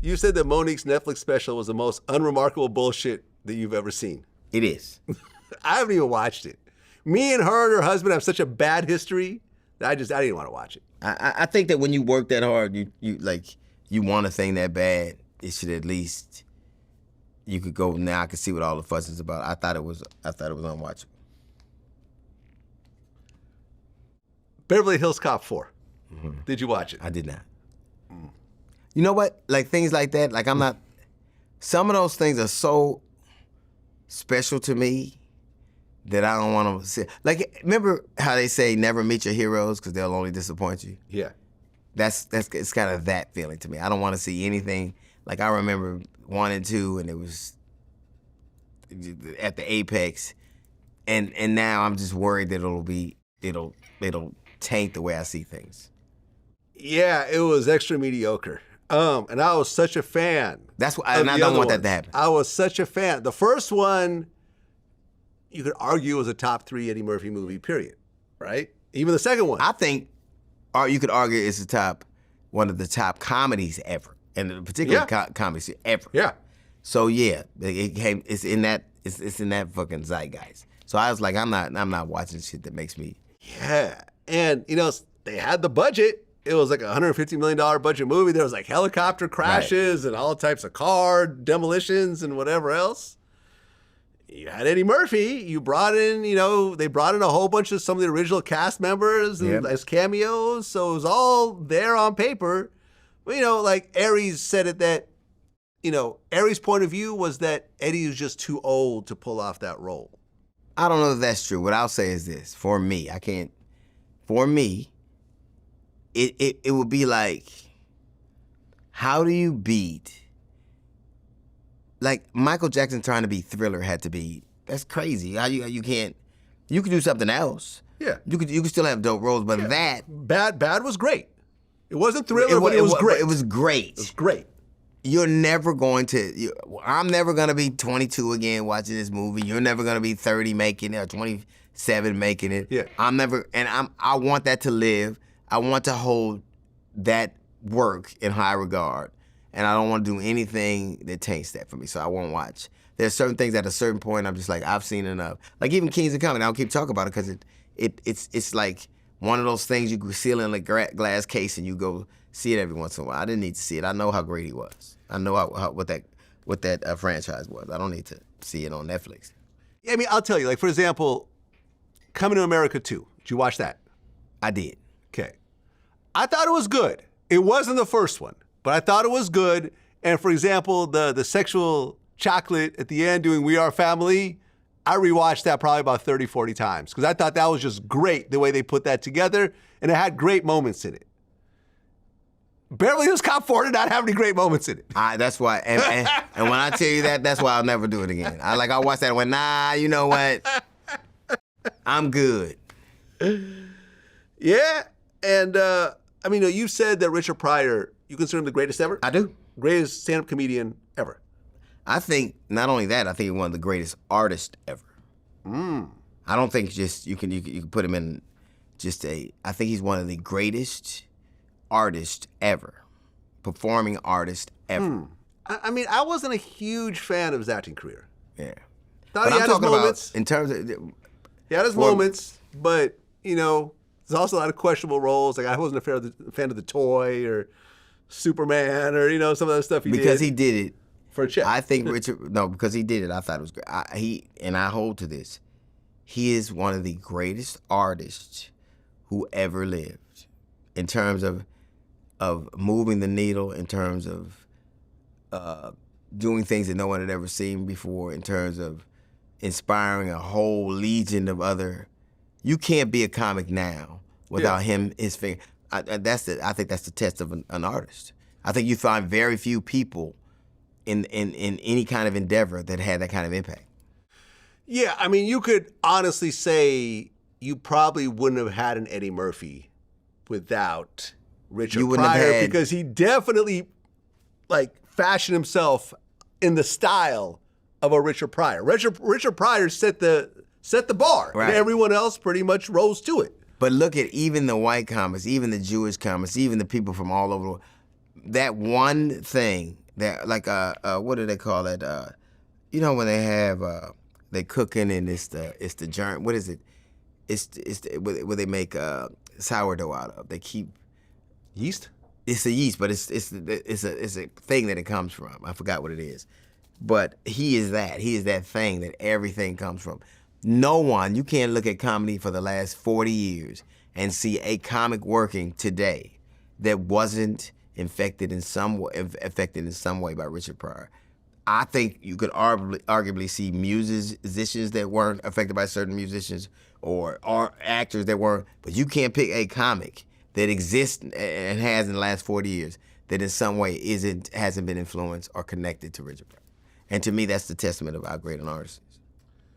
You said that MoNiques' Netflix special was the most unremarkable bullshit that you've ever seen. It is. I haven't even watched it. Me and her and her husband have such a bad history that I didn't want to watch it. I think that when you work that hard, you want a thing that bad, it should at least, you could go, now I can see what all the fuss is about. I thought it was unwatchable. Beverly Hills Cop 4. Mm-hmm. Did you watch it? I did not. You know what? Like things like that, like I'm not, some of those things are so special to me that I don't want to see. Like, remember how they say never meet your heroes because they'll only disappoint you? Yeah. It's kind of that feeling to me. I don't want to see anything. Like I remember 1 and 2 and it was at the apex, and now I'm just worried that it'll taint the way I see things. Yeah, it was extra mediocre. And I was such a fan. That's why, and I don't want that to happen. I was such a fan. The first one, you could argue was a top 3 Eddie Murphy movie, period. Right? Even the second one. I think, or you could argue it's one of the top comedies ever, and in particular comedies ever. Yeah. So yeah, it's in that fucking zeitgeist. So I was like, I'm not watching shit that makes me. Yeah, and they had the budget. It was like a $150 million budget movie. There was like helicopter crashes and all types of car demolitions and whatever else. You had Eddie Murphy. You brought in, they brought in a whole bunch of some of the original cast members as cameos. So it was all there on paper. But, like Aries said it that, Aries' point of view was that Eddie was just too old to pull off that role. I don't know if that's true. What I'll say is this. For me, it would be like, how do you beat, like Michael Jackson trying to be Thriller had to be, that's crazy. How you can't, you could do something else. Yeah. You could still have dope roles, but that. Bad was great. It wasn't Thriller, but it was great. It was great. It was great. You're never going to, I'm never going to be 22 again watching this movie. You're never going to be 30 making it or 27 making it. Yeah. I want that to live. I want to hold that work in high regard, and I don't want to do anything that taints that for me, so I won't watch. There's certain things at a certain point I'm just like, I've seen enough. Like even Kings of Comedy, I don't keep talking about it because it's like one of those things you seal in a glass case and you go see it every once in a while. I didn't need to see it. I know how great he was. I know what that franchise was. I don't need to see it on Netflix. Yeah, I mean, I'll tell you, like for example, Coming to America 2. Did you watch that? I did. Okay. I thought it was good. It wasn't the first one, but I thought it was good. And for example, the sexual chocolate at the end doing We Are Family, I rewatched that probably about 30, 40 times because I thought that was just great the way they put that together, and it had great moments in it. Beverly Hills Cop 4 did not have any great moments in it. That's why, and when I tell you that, that's why I'll never do it again. I watched that and went, nah, you know what? I'm good. Yeah. And, I mean, you said that Richard Pryor, you consider him the greatest ever? I do. Greatest stand-up comedian ever. I think, not only that, I think he's one of the greatest artists ever. I don't think just, you can put him in just I think he's one of the greatest artists ever. Performing artist ever. I mean, I wasn't a huge fan of his acting career. Yeah. Thought but he I'm had talking his moments. about, in terms of... He had his moments, but, there's also a lot of questionable roles. Like I wasn't a fan of the Toy or Superman or some of that stuff he did. Because he did it for a check. I think because he did it. I thought it was great. I hold to this. He is one of the greatest artists who ever lived, in terms of moving the needle, in terms of doing things that no one had ever seen before, in terms of inspiring a whole legion of other. You can't be a comic now without him, his finger. I think that's the test of an artist. I think you find very few people in any kind of endeavor that had that kind of impact. Yeah, I mean, you could honestly say you probably wouldn't have had an Eddie Murphy without Richard Pryor, because he definitely fashioned himself in the style of a Richard Pryor. Richard Pryor set the bar, right, and everyone else pretty much rose to it. But look at even the white comics, even the Jewish comics, even the people from all over the world. That one thing That like what do they call it? You know when they have they cooking and it's the germ. What is it? What they make sourdough out of. They keep Yeast? it's a yeast, but it's a thing that it comes from. I forgot what it is. But he is that. He is that thing that everything comes from. No one, you can't look at comedy for the last 40 years and see a comic working today that wasn't affected in some way by Richard Pryor. I think you could arguably see musicians that weren't affected by certain musicians or actors that weren't, but you can't pick a comic that exists and has in the last 40 years that in some way hasn't been influenced or connected to Richard Pryor. And to me, that's the testament of how great an artist